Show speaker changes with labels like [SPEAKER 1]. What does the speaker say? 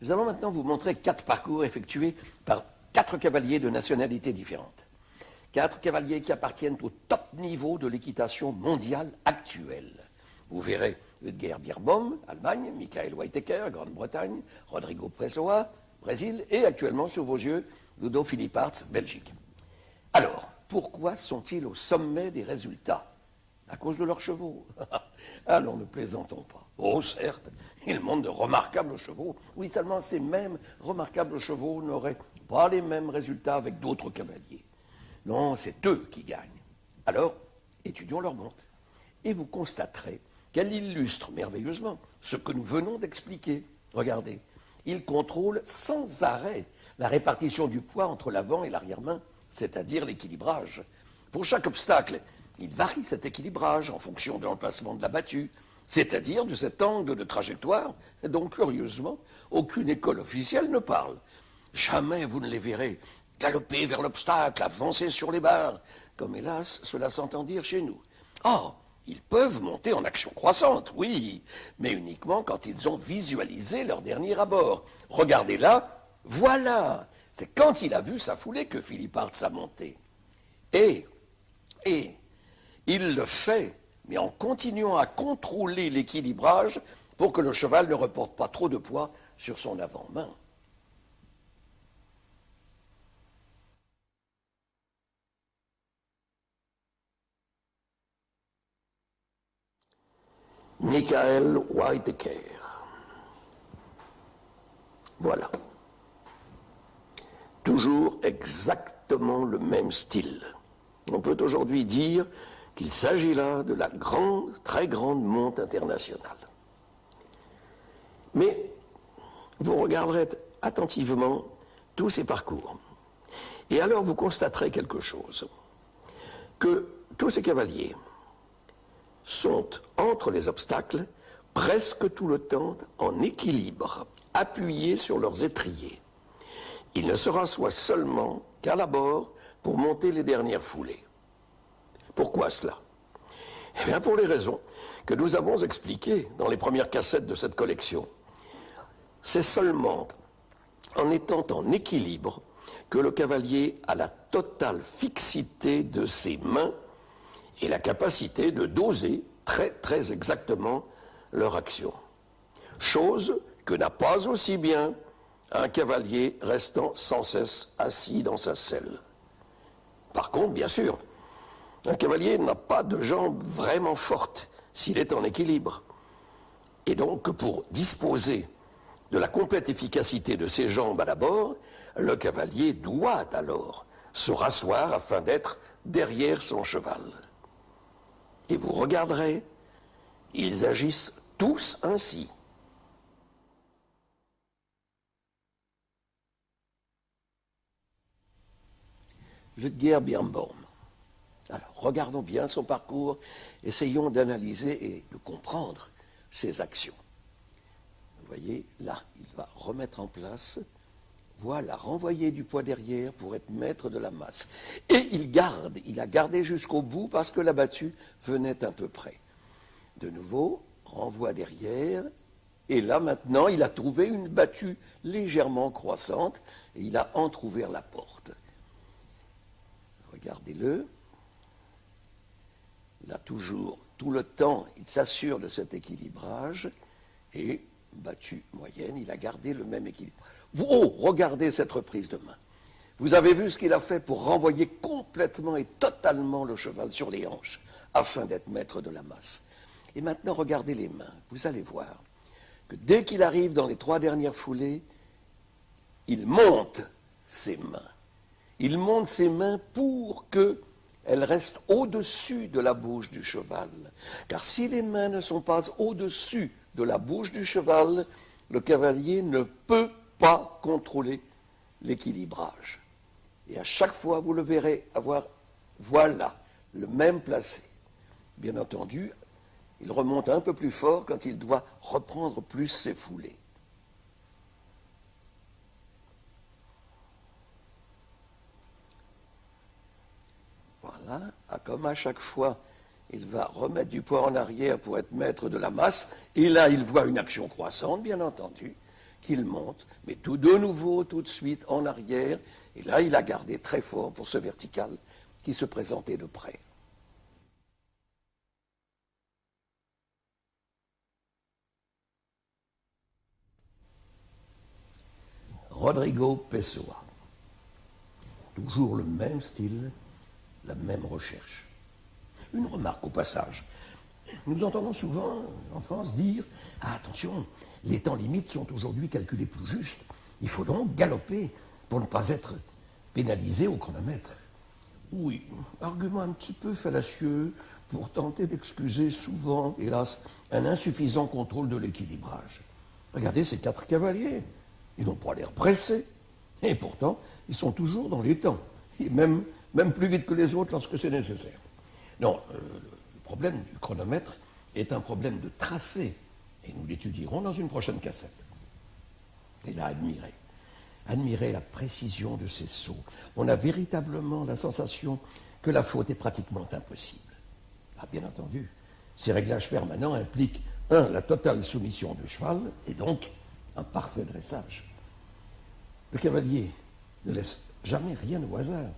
[SPEAKER 1] Nous allons maintenant vous montrer 4 parcours effectués par 4 cavaliers de nationalités différentes. 4 cavaliers qui appartiennent au top niveau de l'équitation mondiale actuelle. Vous verrez Ludger Beerbohm, Allemagne, Michael Whitaker, Grande-Bretagne, Rodrigo Pessoa, Brésil, et actuellement sous vos yeux, Ludo Philippaerts, Belgique. Alors, pourquoi sont-ils au sommet des résultats? À cause de leurs chevaux. Alors ne plaisantons pas. Oh, certes, ils montent de remarquables chevaux. Oui, seulement ces mêmes remarquables chevaux n'auraient pas les mêmes résultats avec d'autres cavaliers. Non, c'est eux qui gagnent. Alors, étudions leur monte. Et vous constaterez qu'elle illustre merveilleusement ce que nous venons d'expliquer. Regardez, ils contrôlent sans arrêt la répartition du poids entre l'avant et l'arrière-main, c'est-à-dire l'équilibrage. Pour chaque obstacle, ils varient cet équilibrage en fonction de l'emplacement de la battue, c'est-à-dire de cet angle de trajectoire dont, curieusement, aucune école officielle ne parle. Jamais vous ne les verrez galoper vers l'obstacle, avancer sur les barres, comme hélas cela s'entend dire chez nous. Or, ils peuvent monter en action croissante, oui, mais uniquement quand ils ont visualisé leur dernier abord. Regardez là, voilà, c'est quand il a vu sa foulée que Philippaerts a monté. Et il le fait, mais en continuant à contrôler l'équilibrage pour que le cheval ne reporte pas trop de poids sur son avant-main. Michael Whitaker. Voilà. Toujours exactement le même style. On peut aujourd'hui dire qu'il s'agit là de la grande, très grande monte internationale. Mais vous regarderez attentivement tous ces parcours. Et alors vous constaterez quelque chose, que tous ces cavaliers sont entre les obstacles presque tout le temps en équilibre, appuyés sur leurs étriers. Ils ne se rassoient seulement qu'à l'abord pour monter les dernières foulées. Pourquoi cela? Eh bien pour les raisons que nous avons expliquées dans les premières cassettes de cette collection. C'est seulement en étant en équilibre que le cavalier a la totale fixité de ses mains et la capacité de doser très très exactement leur action. Chose que n'a pas aussi bien un cavalier restant sans cesse assis dans sa selle. Par contre, bien sûr, un cavalier n'a pas de jambes vraiment fortes s'il est en équilibre. Et donc, pour disposer de la complète efficacité de ses jambes à l'abord, le cavalier doit alors se rasseoir afin d'être derrière son cheval. Et vous regarderez, ils agissent tous ainsi. Ludger Beerbohm. Alors, regardons bien son parcours, essayons d'analyser et de comprendre ses actions. Vous voyez, là, il va remettre en place, voilà, renvoyer du poids derrière pour être maître de la masse. Et il a gardé jusqu'au bout parce que la battue venait un peu près. De nouveau, renvoi derrière, et là maintenant, il a trouvé une battue légèrement croissante, et il a entrouvert la porte. Regardez-le. Là, toujours, tout le temps, il s'assure de cet équilibrage, et battue moyenne, il a gardé le même équilibre. Oh, regardez cette reprise de main. Vous avez vu ce qu'il a fait pour renvoyer complètement et totalement le cheval sur les hanches, afin d'être maître de la masse. Et maintenant, regardez les mains. Vous allez voir que dès qu'il arrive dans les 3 dernières foulées, il monte ses mains. Il monte ses mains pour qu'elles restent au-dessus de la bouche du cheval. Car si les mains ne sont pas au-dessus de la bouche du cheval, le cavalier ne peut pas contrôler l'équilibrage. Et à chaque fois, vous le verrez avoir, voilà, le même placé. Bien entendu, il remonte un peu plus fort quand il doit reprendre plus ses foulées. Voilà, comme à chaque fois, il va remettre du poids en arrière pour être maître de la masse, et là, il voit une action croissante, bien entendu, qu'il monte, mais tout de nouveau, tout de suite, en arrière. Et là, il a gardé très fort pour ce vertical qui se présentait de près. Rodrigo Pessoa. Toujours le même style, la même recherche. Une remarque au passage. Nous entendons souvent en France dire « Ah, attention, les temps limites sont aujourd'hui calculés plus justes. Il faut donc galoper pour ne pas être pénalisé au chronomètre. » Oui, argument un petit peu fallacieux pour tenter d'excuser souvent, hélas, un insuffisant contrôle de l'équilibrage. Regardez ces 4 cavaliers. Ils n'ont pas l'air pressés. Et pourtant, ils sont toujours dans les temps. Et même plus vite que les autres lorsque c'est nécessaire. Non, le problème du chronomètre est un problème de tracé. Et nous l'étudierons dans une prochaine cassette. Et là, admirez la précision de ces sauts. On a véritablement la sensation que la faute est pratiquement impossible. Ah, bien entendu, ces réglages permanents impliquent, la totale soumission du cheval, et donc un parfait dressage. Le cavalier ne laisse jamais rien au hasard.